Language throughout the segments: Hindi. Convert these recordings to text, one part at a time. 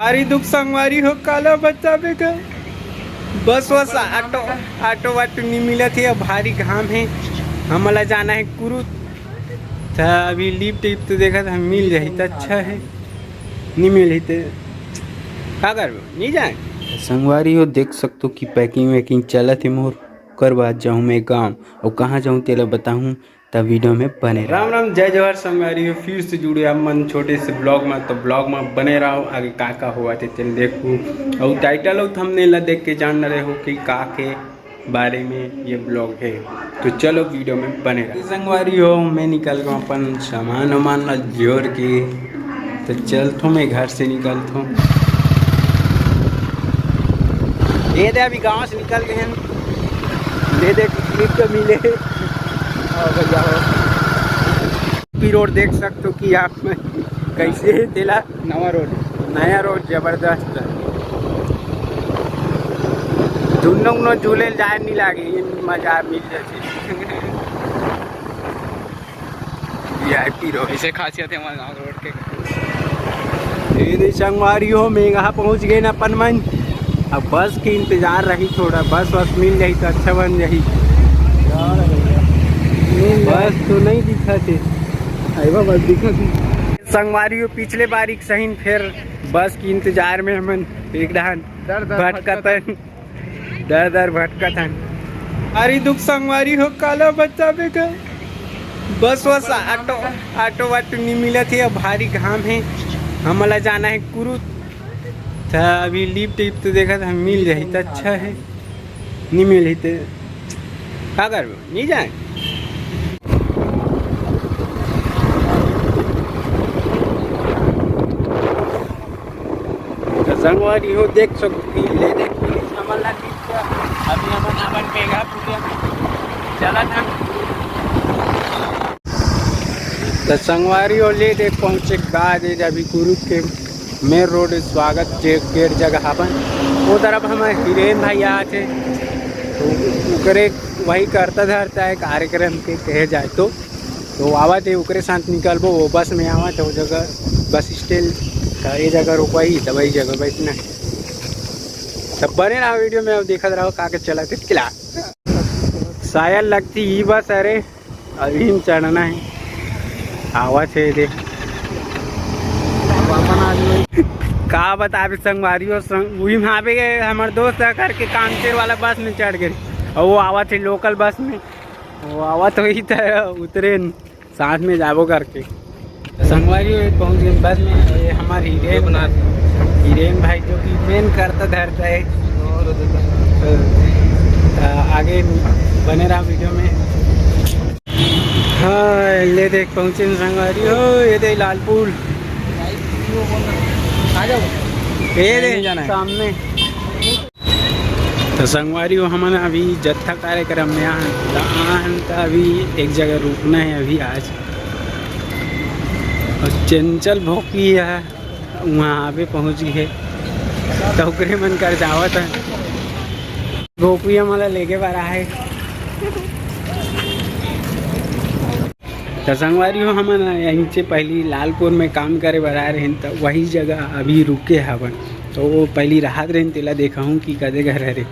भारी दुख संगवारी हो काला बच्चा बेका बस ऑटो वाटो नहीं मिला थे। अब भारी घाम है, हमला जाना है कुरु था। अभी लिफ्ट टिप तो देखा था मिल जाए तो अच्छा है, नहीं मिली तो क्या कर नहीं जाए। संगवारी हो देख सकते हो कि पैकिंग वैकिंग चला थे मोर कर बाद जाऊँ मैं गाँव और कहाँ जाऊँ तेरा बताऊँ तब वीडियो में बने। राम राम जय जवाहर संगवारी हो, फिर से जुड़े आप मन छोटे से ब्लॉग में। तो ब्लॉग में बने रहो, आगे का हुआ थे चल देखूँ और टाइटल हो थंबनेल देख के जान रहे हो कि का के बारे में ये ब्लॉग है। तो चलो वीडियो में बने रहो। संगवारी हो मैं निकल गया अपन सामान वामान ला जोड़ के, तो चल तो मैं घर से निकल तो ये दे अभी गाँव से निकल गए हैं, ले दे क्लिप तो मिले रोड देख सकते हो कि आप कैसे है तेला नया रोड जबरदस्त दोनों झूले जाए नहीं लागे मजा मिल जाए। वीआईपी रोड ऐसे खासियत है हमारे गाँव रोड के। ये संगवारी हो मैं यहाँ पहुँच गए ना अपन मन। अब बस की इंतजार रही, थोड़ा बस मिल जाए तो अच्छा बन जाए। बस तो नहीं दिखा थे, बस दिखा थी संगवारी हो। पिछले बारी सही फिर बस की इंतजार में हम एक डान भटकतन दर भटकतन। अरे दुख संगवारी हो काला बच्चा बेका बस ऑटो वाटो नहीं मिला थे। अब भारी घाम है, हमला जाना है कुरु था। अभी लिफ्ट टिप तो देखा था मिल जाए तो अच्छा है, नहीं मिली तो क्या कर नहीं जाए। संगवारी हो देख सकती ले देख पुलिस हमला अभी हमन मेगा पूजा चला था। तो संगवारी हो ले देख पहुँचे बाद अभी गुरु के मेन रोड स्वागत गेट जगह अपन वो तरफ हमारे हिरेन भाई आए थे, तो उकरे वही करता धरता है कार्यक्रम के कहे जाए तो आवा थे उकरे साथ निकलबो। वो बस में आवा तो वो जगह बस स्टैंड का ये जगह रुकवाई तब वही जगह बैठना है। तब बने रहा वीडियो में, अब देखा रहो का चला थे किला शायद लगती ही बस। अरे अभी चढ़ना है आवा थे देख का बता संगवारी हो वही वहाँ पे गए हमारे दोस्त करके कामचेर वाला बस में चढ़ गए और वो आवा थे लोकल बस में। वो आवा तो ही था उतरे साथ में जाबो करके संगवारी पहुँच गए बस में। ये हमारे हिरेन भाई जो कि मेन करता धरता है आगे बने रहा वीडियो में। हाँ ले देख पहुँचे संगवारी हो, ये दे लालपुर ये दे जाना सामने। तो संगवारी हो हमारा अभी जत्था कार्यक्रम में अभी एक जगह रुकना है अभी आज। और चंचल भोकी है वहाँ पे पहुँच गए तो उकरे मन कर जावत है भोकी हमारा लेके बड़ा है। तो संगवारी हो हम यहीं से पहली लालपुर में काम करे बना रहे तो वही जगह अभी रुके हवन। तो वो पहली राहत रहे तिला देखा हूँ कि कदे घर रहे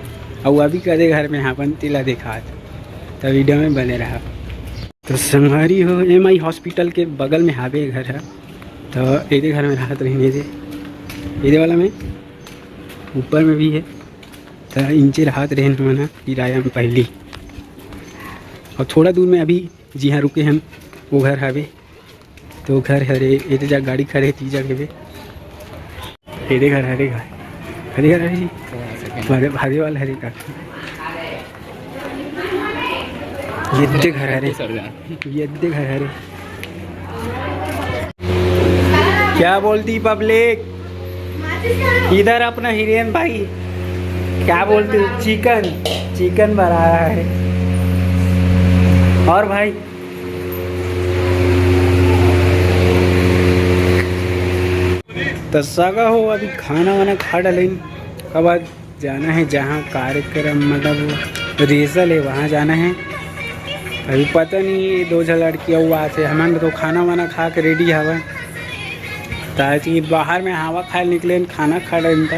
और अभी कदे घर में हवन तिला देखा तो वीडियो में बने रहा। तो संगवारी हो MI हॉस्पिटल के बगल में हावे घर है, तो ये घर में राहत रही ये वाला में ऊपर में भी है। तो इनसे राहत रहे मना किराया में पहली और थोड़ा दूर में अभी जी हाँ रुके हम वो घर हवे। तो घर हरे ये जगह गाड़ी खड़े थी जगह पे ये घर हरे घर हरे जी भारे वाला हरे का ये घर हरे ये घर हरे। क्या बोलती पब्लिक इधर अपना हिरेन भाई क्या बोलते चिकन बना रहा है। और भाई तो सगा हो अभी खाना वाना खा डालें के बाद जाना है जहाँ कार्यक्रम मतलब रिहर्सल है वहाँ जाना है। अभी पता नहीं 2 लड़कियाँ हुआ थे हमारे तो खाना वाना खा के रेडी हवा ताकि बाहर में हवा खाए निकले खाना खा रहे इनका।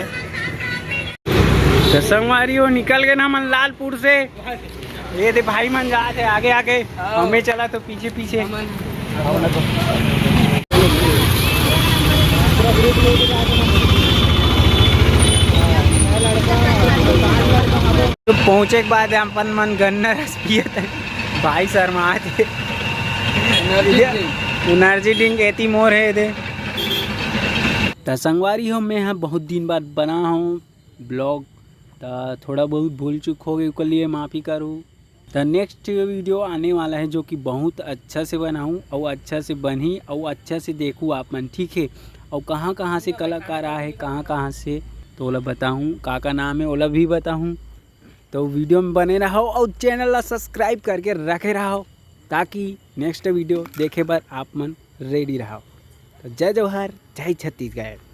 तो संगवारी हो निकल गए ना मन लालपुर से। ये दे भाई मन जा थे आगे आगे, हमें चला तो पीछे पीछे। तो पहुँचे के बाद अपन मन गन्ना रस पिए थे, भाई शर्मा थे। एनर्जी ड्रिंक एती मोर है दे। तो संगवारी हो मैं यहाँ बहुत दिन बाद बना हूँ ब्लॉग, तो थोड़ा बहुत भूल चूक हो गई उसके लिए माफ़ी करूँ। तो नेक्स्ट वीडियो आने वाला है जो कि बहुत अच्छा से बनाऊँ और अच्छा से बनी और अच्छा से देखूँ आप मन, ठीक है। और कहाँ कहाँ से कलाकार आए, कहाँ कहाँ से, तो ओला बताऊँ, का नाम है ओला भी बताऊँ। तो वीडियो में बने रहो और चैनल ला सब्सक्राइब करके रखे रहो ताकि नेक्स्ट वीडियो देखे पर आप मन रेडी रहो। तो जय जवाहर, जय छत्तीसगढ़।